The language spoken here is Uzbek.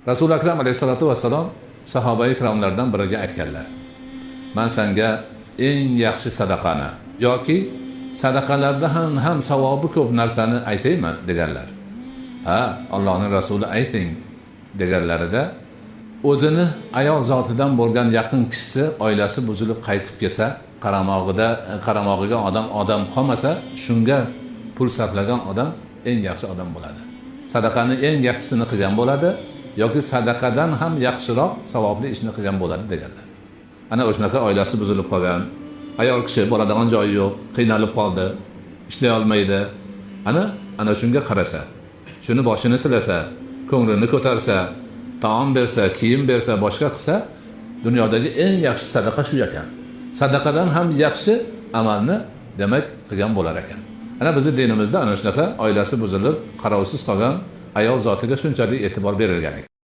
Rasul akram alayhissalatu vassalom sahoba ikromlardan biriga aytganlar: "Men senga eng yaxshi sadaqani yoki sadaqalarda ham savobi ko'p narsani aytaymi?" deganlar. "Ha, Allohning rasuli ayting" deganlarida, o'zini ayol zotidan bo'lgan yaqin kishisi oilasi buzilib qaytib kelsa, qaramog'iga odam qolmasa, shunga pul sarflagan odam eng yaxshi odam bo'ladi. Sadaqani eng yaxshisini qilgan bo'ladi yoki sadaqadan ham yaxshiroq savobli ishni qilgan bo'ladi deganlar. Ana o'shanaqa oilasi buzilib qolgan, ayol kishi boradigan joyi yo'q, qiynalib qoldi, ishlay olmaydi. Ana shunga qarasa, shuni boshini silasa, ko'nglini ko'tarsa, taom bersa, kiyim bersa, boshqa qilsa, dunyodagi eng yaxshi sadaqa shu ekan. Sadaqadan ham yaxshi amalni demak qilgan bo'lar ekan. Ana bizning dinimizda ana shunaqa oilasi buzilib, qarovsiz qolgan ayol zotiga shunchalik e'tibor berilgan ekan.